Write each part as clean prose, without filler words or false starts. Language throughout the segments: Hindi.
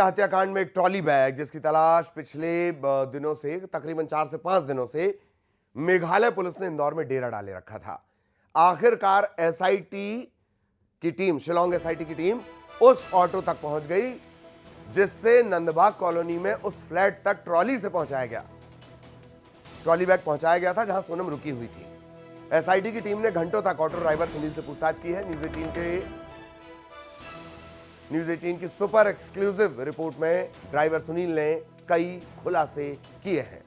हत्याकांड में एक ट्रॉली बैग जिसकी तलाश पिछले दिनों से तकरीबन 4 से 5 दिनों से मेघालय पुलिस ने इंदौर में डेरा डाले रखा था। आखिरकार एसआईटी की टीम, शिलोंग एसआईटी की टीम उस ऑटो तक पहुंच गई जिससे नंदबाग कॉलोनी में उस फ्लैट तक ट्रॉली से पहुंचाया गया। ट्रॉली बैग पहुंचाया गया था जहां सोनम रुकी हुई थी। एसआईटी की टीम ने घंटों तक ऑटो ड्राइवर सुनील से पूछताछ की है। न्यूज 18 की सुपर एक्सक्लूसिव रिपोर्ट में ड्राइवर सुनील ने कई खुलासे किए हैं।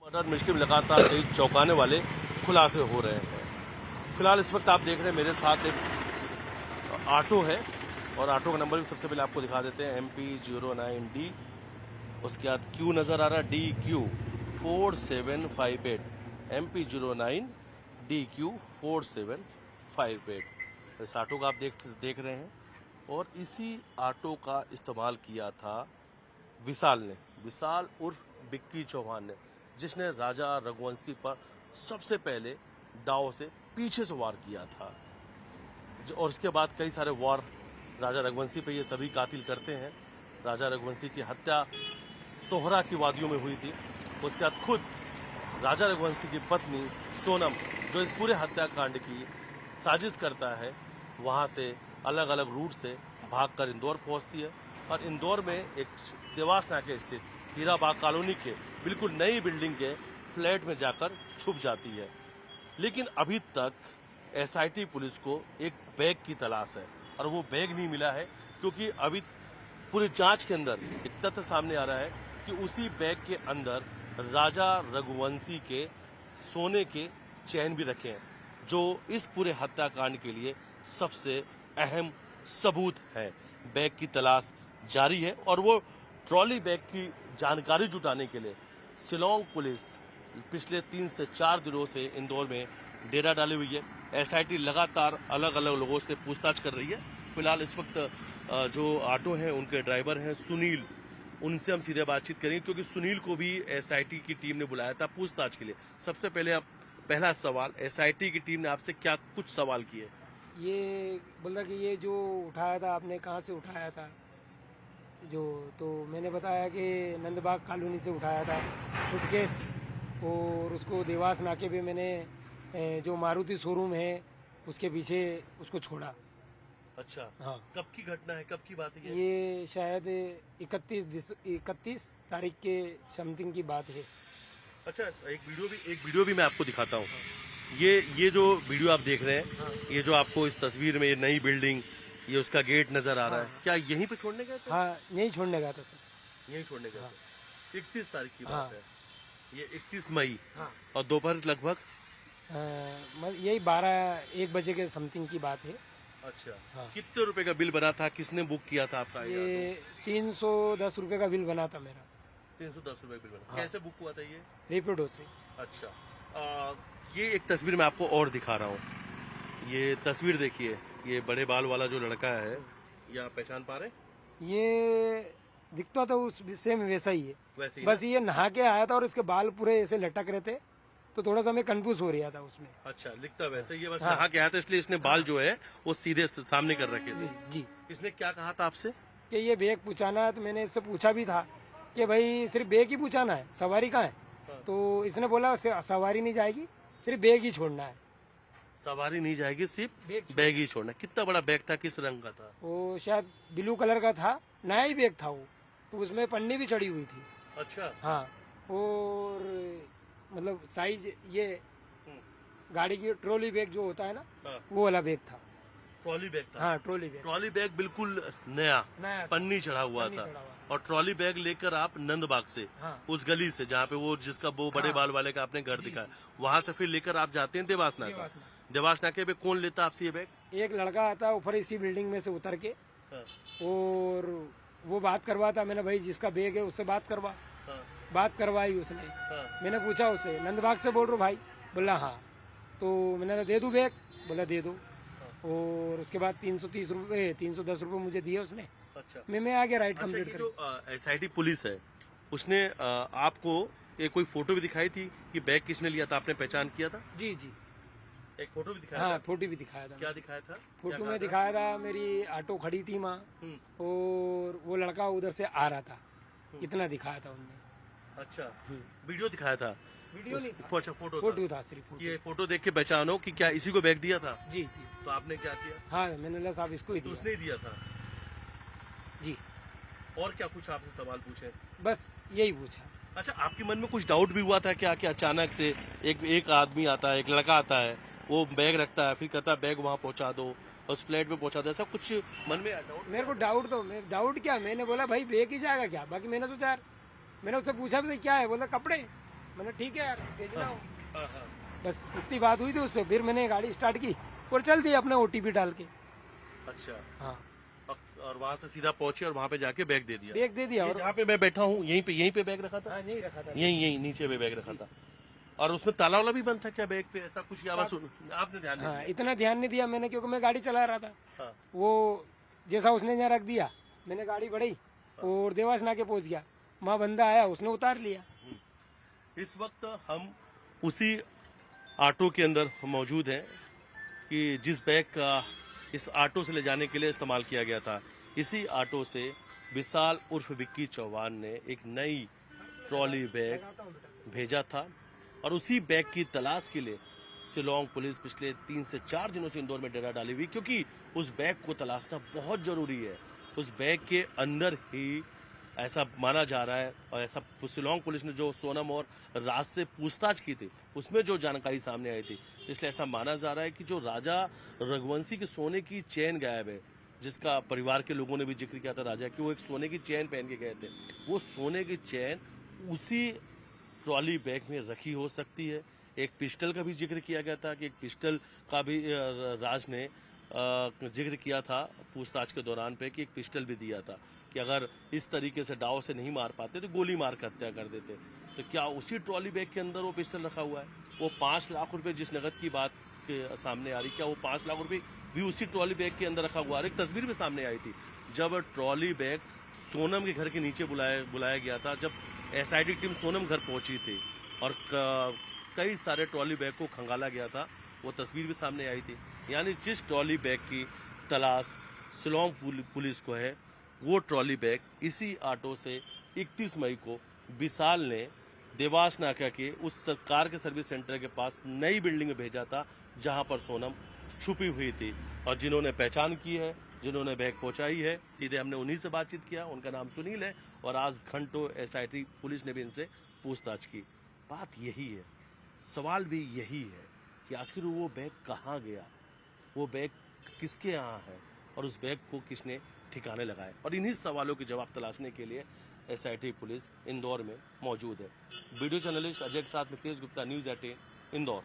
मर्डर मिस्ट्री में लगातार कई चौंकाने वाले खुलासे हो रहे हैं। फिलहाल इस वक्त आप देख रहे हैं मेरे साथ एक ऑटो है और ऑटो का नंबर भी सबसे पहले आपको दिखा देते हैं MP09D। उसके बाद क्यू नजर आ रहा है DQ 4758 MP09DQ 4758। इस ऑटो का आप देख रहे हैं और इसी ऑटो का इस्तेमाल किया था विशाल उर्फ बिक्की चौहान ने, जिसने राजा रघुवंशी पर सबसे पहले दाव से पीछे से वार किया था। और उसके बाद कई सारे वार राजा रघुवंशी पे ये सभी कातिल करते हैं। राजा रघुवंशी की हत्या सोहरा की वादियों में हुई थी। उसके बाद खुद राजा रघुवंशी की पत्नी सोनम, जो इस पूरे हत्याकांड की साजिश करता है, वहां से अलग अलग रूट से भागकर इंदौर पहुंचती है और इंदौर में एक देवास नाके स्थित हीराबाग कॉलोनी के बिल्कुल नई बिल्डिंग के फ्लैट में जाकर छुप जाती है। लेकिन अभी तक एसआईटी पुलिस को एक बैग की तलाश है और वो बैग नहीं मिला है, क्योंकि अभी पूरी जांच के अंदर एक तथ्य सामने आ रहा है कि उसी बैग के अंदर राजा रघुवंशी के सोने के चैन भी रखे हैं, जो इस पूरे हत्याकांड के लिए सबसे अहम सबूत है। बैग की तलाश जारी है और वो ट्रॉली बैग की जानकारी जुटाने के लिए शिलोंग पुलिस पिछले 3 से 4 दिनों से इंदौर में डेरा डाली हुई है। एसआईटी लगातार अलग अलग लोगों से पूछताछ कर रही है। फिलहाल इस वक्त जो ऑटो हैं उनके ड्राइवर हैं सुनील, उनसे हम सीधे बातचीत करेंगे, क्योंकि सुनील को भी एसआईटी की टीम ने बुलाया था पूछताछ के लिए। सबसे पहले आप पहला सवाल, एसआईटी की टीम ने आपसे क्या कुछ सवाल किए? ये बोला कि ये जो उठाया था आपने कहाँ से उठाया था, तो मैंने बताया कि नंदबाग कॉलोनी से उठाया था सूटकेस, और उसको देवास नाके पे मैंने जो मारुति शोरूम है उसके पीछे उसको छोड़ा। अच्छा, हाँ। कब की घटना है, कब की बात है? ये शायद 31 तारीख के समथिंग की बात है। अच्छा, एक वीडियो भी मैं आपको दिखाता हूँ। ये जो वीडियो आप देख रहे हैं, हाँ। ये जो आपको इस तस्वीर में ये नई बिल्डिंग, ये उसका गेट नजर आ रहा है। क्या यहीं पे छोड़ने गए थे? हाँ, यहीं छोड़ने गया था सर। यहीं छोड़ने गए हाँ। थे। 31 तारीख की हाँ। बात है। ये 31 मई। हाँ। और दोपहर लगभग यही 12-1 बजे के समथिंग की बात है। अच्छा। हाँ। कितने रुपए का बिल बना था, किसने बुक किया था आपका? ये 310 रुपए का बिल बना था मेरा। 310 रुपए बिल बना। हाँ। कैसे बुक हुआ था ये? रेपिडो से। अच्छा। ये एक तस्वीर मैं आपको और दिखा रहा हूँ। ये तस्वीर देखिए, ये बड़े बाल वाला जो लड़का है, ये आप पहचान पा रहे हैं? ये दिखता तो उस सेम वैसा ही है, वैसे ही बस ये नहा के आया था और उसके बाल पूरे ऐसे लटक रहे थे, तो थोड़ा सा मैं कंफ्यूज हो रहा था उसमें। अच्छा, लिखता वैसे ही है, बस हाँ। नहा के आया था, इसलिए इसने बाल जो है वो सीधे सामने कर रखे थे। जी। इसने क्या कहा था आपसे? कि ये बैग पूछाना है, तो मैंने इससे पूछा भी था कि भाई सिर्फ बैग ही पूछाना है, सवारी कहाँ है? हाँ। तो इसने बोला सवारी नहीं जाएगी, सिर्फ बैग ही छोड़ना है। सवारी नहीं जाएगी, सिर्फ बैग बैग ही छोड़ना। कितना बड़ा बैग था, किस रंग का था? वो शायद ब्लू कलर का था, नया ही बैग था वो, तो उसमें पन्नी भी चढ़ी हुई थी। अच्छा। हाँ, और मतलब साइज ये गाड़ी की ट्रॉली बैग जो होता है ना, हाँ। वो वाला बैग था। ट्रॉली बैग था? हाँ, ट्रॉली बैग। ट्रॉली बैग बिल्कुल नया, नया था। पन्नी चढ़ा हुआ पन्नी था। चढ़ा हुआ। और ट्रॉली बैग लेकर आप नंदबाग से, हाँ। उस गली से जहाँ पे वो जिसका वो बड़े हाँ। बाल वाले का आपने घर दिखाया, वहां से फिर लेकर आप जाते हैं देवास नाका। देवास नाका। देवास नाके पे कौन लेता आपसे ये बैग? एक लड़का आता ऊपर इसी बिल्डिंग में से उतर के, हाँ। और वो बात करवाता। मैंने भाई जिसका बैग है उससे बात करवा। हाँ। बात करवाई उसने। मैंने पूछा उससे, नंदबाग से बोल रहा हूँ भाई? बोला हाँ। तो मैंने कहा दे दूँ बैग? बोला दे दो। और उसके बाद 330 रुपये 310 रुपये मुझे दिए उसने। अच्छा। मैं आ गया राइड अच्छा, कंप्लीट ये कर। जो एसआईटी पुलिस है उसने आपको एक कोई फोटो भी दिखाई थी कि बैग किसने लिया था, आपने पहचान किया था? जी जी, एक फोटो भी दिखाया हाँ था? फोटो भी दिखाया था। क्या दिखाया था? फोटो में दिखाया था, मेरी ऑटो खड़ी थी वहाँ और वो लड़का उधर से आ रहा था, इतना दिखाया था उनने। अच्छा, वीडियो दिखाया था? वीडियो नहीं था, अच्छा, फोटो फोटो था सिर्फ फोटो। ये फोटो देख के पहचानो कि क्या इसी को बैग दिया था? जी जी, तो आपने क्या किया? हाँ मैंने बोला साहब इसको ही तो दिया। उसने ही दिया था? जी, और क्या कुछ आपसे सवाल पूछे? बस यही पूछा। अच्छा, आपके मन में कुछ डाउट भी हुआ था क्या कि अचानक से एक आदमी आता है, एक लड़का आता है, वो बैग रखता है, फिर कहता है बैग वहाँ पहुँचा दो, उस प्लेट पे पहुँचा दो, ऐसा कुछ मन में डाउट? मेरे को डाउट क्या, मैंने बोला भाई बैग ही जाएगा क्या? बाकी मैंने सोचा यार, मैंने उससे पूछा भी क्या है, बोला कपड़े। मैंने ठीक है यार भेजना हो। बस इतनी बात हुई थी उससे, फिर मैंने गाड़ी स्टार्ट की और चल दी अपने OTP डाल के। अच्छा, हाँ, और वहाँ से सीधा पहुंचे और वहाँ पे जाके बैग दे दिया? बैग दे दिया। ये और जहाँ पे मैं बैठा हूँ यहीं पे बैग रखा था? हाँ, नहीं रखा था। यहीं नीचे पे बैग रखा था। और उसमें ताला वाला भी बंद था क्या बैग पे? ऐसा कुछ या बस आपने ध्यान नहीं हाँ, इतना ध्यान नहीं दिया मैंने, क्योंकि मैं गाड़ी चला रहा था। दिया? हाँ। वो जैसा उसने यहाँ रख दिया, मैंने गाड़ी बढ़ाई और देवास नाके पहुंच गया। वहाँ बंदा आया, उसने उतार लिया। इस वक्त हम उसी ऑटो के अंदर मौजूद हैं कि जिस बैग का इस ऑटो से ले जाने के लिए इस्तेमाल किया गया था। इसी ऑटो से विशाल उर्फ विक्की चौहान ने एक नई ट्रॉली बैग भेजा था और उसी बैग की तलाश के लिए शिलोंग पुलिस पिछले 3 से 4 दिनों से इंदौर में डेरा डाली हुई, क्योंकि उस बैग को तलाशना बहुत जरूरी है। उस बैग के अंदर ही ऐसा माना जा रहा है, और ऐसा शिलोंग पुलिस ने जो सोनम और राज से पूछताछ की थी उसमें जो जानकारी सामने आई थी, इसलिए ऐसा माना जा रहा है कि जो राजा रघुवंशी के सोने की चेन गायब है, जिसका परिवार के लोगों ने भी जिक्र किया था राजा कि वो एक सोने की चेन पहन के गए थे, वो सोने की चेन उसी ट्रॉली बैग में रखी हो सकती है। एक पिस्टल का भी जिक्र किया गया था कि एक पिस्टल का भी राज ने जिक्र किया था पूछताछ के दौरान पे कि एक पिस्टल भी दिया था कि अगर इस तरीके से डाव से नहीं मार पाते तो गोली मार कर हत्या कर देते। तो क्या उसी ट्रॉली बैग के अंदर वो पिस्टल रखा हुआ है? वो 5 लाख रुपए जिस नगद की बात के सामने आ रही, क्या वो 5 लाख रुपए भी उसी ट्रॉली बैग के अंदर रखा हुआ है? एक तस्वीर भी सामने आई थी जब ट्रॉली बैग सोनम के घर के नीचे बुलाया गया था, जब SIT टीम सोनम घर पहुंची थी और कई सारे ट्रॉली बैग को खंगाला गया था, वो तस्वीर भी सामने आई थी। यानी जिस ट्रॉली बैग की तलाश शिलोंग पुलिस को है, वो ट्रॉली बैग इसी ऑटो से 31 मई को विशाल ने देवास नाका के उस कार के सर्विस सेंटर के पास नई बिल्डिंग में भेजा था जहां पर सोनम छुपी हुई थी। और जिन्होंने पहचान की है, जिन्होंने बैग पहुंचाई है, सीधे हमने उन्हीं से बातचीत किया। उनका नाम सुनील है और आज घंटों SIT पुलिस ने भी इनसे पूछताछ की। बात यही है, सवाल भी यही है कि आखिर वो बैग कहाँ गया, वो बैग किसके यहाँ है और उस बैग को किसने ठिकाने लगाए। और इन्हीं सवालों के जवाब तलाशने के लिए SIT पुलिस इंदौर में मौजूद है। वीडियो जर्नलिस्ट अजय के साथ मिथिलेश गुप्ता, न्यूज़ 18 इंदौर।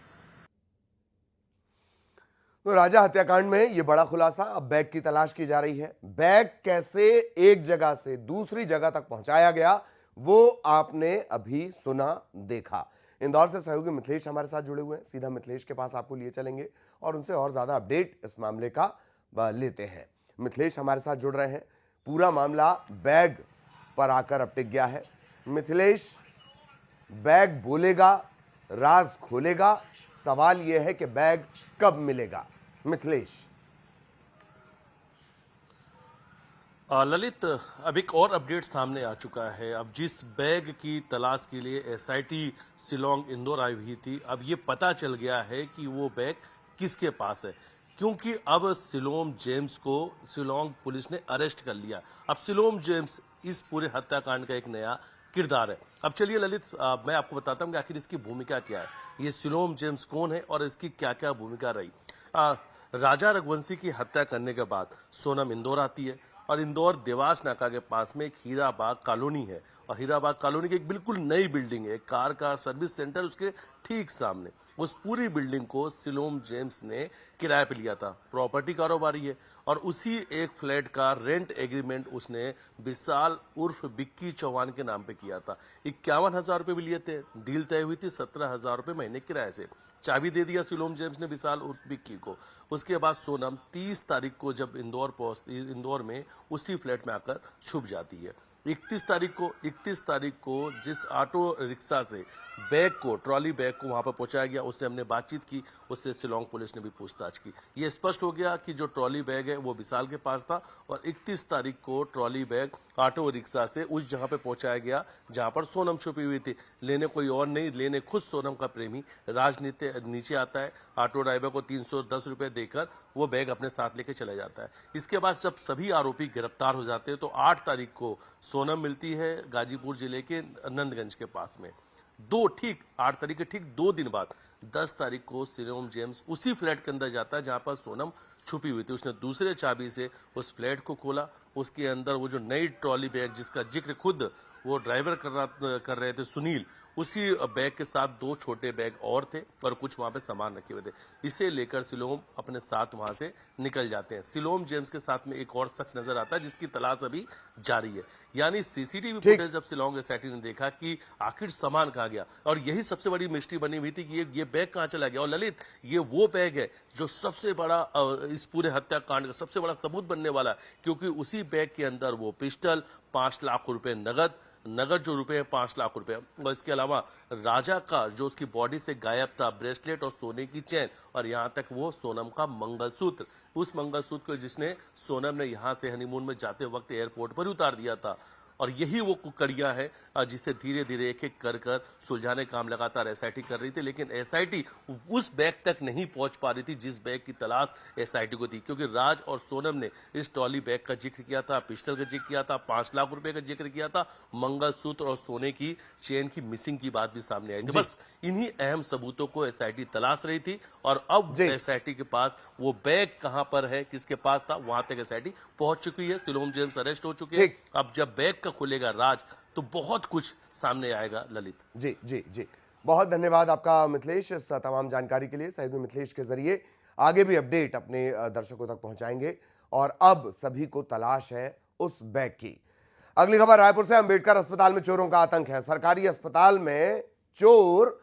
तो राजा हत्याकांड में यह बड़ा खुलासा, अब बैग की तलाश की जा रही है। बैग कैसे एक जगह से दूसरी जगह तक पहुंचाया गया वो आपने अभी सुना, देखा। इंदौर से सहयोगी मिथिलेश हमारे साथ जुड़े हुए हैं, सीधा मिथिलेश के पास आपको लिए चलेंगे और उनसे और ज्यादा अपडेट इस मामले का लेते हैं। मिथिलेश हमारे साथ जुड़ रहे हैं। पूरा मामला बैग पर आकर अब टिक गया है। मिथिलेश, बैग बोलेगा, राज खोलेगा, सवाल यह है कि बैग कब मिलेगा? मिथिलेश। ललित, अब एक और अपडेट सामने आ चुका है। अब जिस बैग की तलाश के लिए SIT शिलोंग इंदौर आई हुई थी, अब ये पता चल गया है कि वो बैग किसके पास है, क्योंकि अब शिलोंग जेम्स को शिलोंग पुलिस ने अरेस्ट कर लिया। अब शिलोंग जेम्स इस पूरे हत्याकांड का एक नया किरदार है। अब चलिए ललित, मैं आपको बताता हूँ कि आखिर इसकी भूमिका क्या है, ये शिलोंग जेम्स कौन है और इसकी क्या क्या भूमिका रही। राजा रघुवंशी की हत्या करने के बाद सोनम इंदौर आती है और इंदौर देवास नाका के पास में एक हीराबाग कॉलोनी है और हीराबाग कॉलोनी की एक बिल्कुल नई बिल्डिंग है, एक कार का सर्विस सेंटर उसके ठीक सामने। उस पूरी बिल्डिंग को सिलोम जेम्स ने किराए पे लिया था। प्रॉपर्टी कारोबारी है और उसी एक फ्लैट का रेंट एग्रीमेंट उसने विशाल उर्फ बिक्की चौहान के नाम पे किया था। 51,000 रुपए भी लिए थे। डील तय हुई थी 17,000 रुपए महीने किराए से। चाबी दे दिया सिलोम जेम्स ने विशाल उर्फ बिक्की को। उसके बाद सोनम 30 तारीख को जब इंदौर में उसी फ्लैट में आकर छुप जाती है। 31 तारीख को जिस ऑटो रिक्शा से बैग को, ट्रॉली बैग को वहां पर पहुंचाया गया, उससे हमने बातचीत की, उससे शिलोंग पुलिस ने भी पूछताछ की। ये स्पष्ट हो गया कि जो ट्रॉली बैग है वो विशाल के पास था और 31 तारीख को ट्रॉली बैग ऑटो रिक्शा से उस जगह पे पहुंचाया गया जहां पर सोनम छुपी हुई थी। लेने कोई और नहीं, लेने खुद सोनम का प्रेमी राजनीति नीचे आता है। ऑटो ड्राइवर को 310 रुपए देकर वो बैग अपने साथ लेके चला जाता है। इसके बाद जब सभी आरोपी गिरफ्तार हो जाते हैं तो 8 तारीख को सोनम मिलती है गाजीपुर जिले के नंदगंज के पास में। 8 तारीख के ठीक 2 दिन बाद 10 तारीख को सिलोम जेम्स उसी फ्लैट के अंदर जाता है जहां पर सोनम छुपी हुई थी। उसने दूसरे चाबी से उस फ्लैट को खोला। उसके अंदर वो जो नई ट्रॉली बैग जिसका जिक्र खुद वो ड्राइवर कर रहे थे सुनील, उसी बैग के साथ 2 छोटे बैग और थे और कुछ वहां पे सामान रखे हुए थे। इसे लेकर सिलोम अपने साथ वहां से निकल जाते हैं। सिलोम जेम्स के साथ में एक और शख्स नजर आता है जिसकी तलाश अभी जारी है। यानी सीसीटीवी फुटेज जब सिलोंग एसआईटी ने देखा कि आखिर सामान कहाँ गया, और यही सबसे बड़ी मिस्ट्री बनी हुई थी कि ये बैग कहाँ चला गया। और ललित, ये वो बैग है जो सबसे बड़ा इस पूरे हत्याकांड का सबसे बड़ा सबूत बनने वाला है, क्योंकि उसी बैग के अंदर वो पिस्टल, 5 लाख रुपए नगद जो रुपए हैं 5 लाख रुपए, और इसके अलावा राजा का जो उसकी बॉडी से गायब था ब्रेसलेट और सोने की चेन, और यहां तक वो सोनम का मंगलसूत्र, उस मंगलसूत्र को जिसने सोनम ने यहां से हनीमून में जाते वक्त एयरपोर्ट पर उतार दिया था। और यही वो कड़ियां है जिसे धीरे धीरे एक एक कर सुलझाने काम लगातार एसआईटी कर रही थी। लेकिन एसआईटी उस बैग तक नहीं पहुंच पा रही थी जिस बैग की तलाश एसआईटी को थी, क्योंकि राज और सोनम ने इस ट्रॉली बैग का जिक्र किया था, पिस्टल का जिक्र किया था, 5 लाख रुपए का जिक्र किया था, मंगलसूत्र और सोने की चेन की मिसिंग की बात भी सामने आई थी। बस इन्हीं अहम सबूतों को एसआईटी तलाश रही थी और अब एसआईटी के पास वो बैग कहां पर है, किसके पास था, वहां तक एसआईटी पहुंच चुकी है। सिलोम जेम्स अरेस्ट हो चुके हैं। अब जब बैग का खुलेगा राज तो बहुत कुछ सामने आएगा। ललित जी जी जी, बहुत धन्यवाद आपका मिथिलेश इस तमाम जानकारी के लिए। सहयोगी मिथिलेश के जरिए आगे भी अपडेट अपने दर्शकों तक पहुंचाएंगे। और अब सभी को तलाश है उस बैग की। अगली खबर रायपुर से। अंबेडकर अस्पताल में चोरों का आतंक है। सरकारी अस्पताल में चोर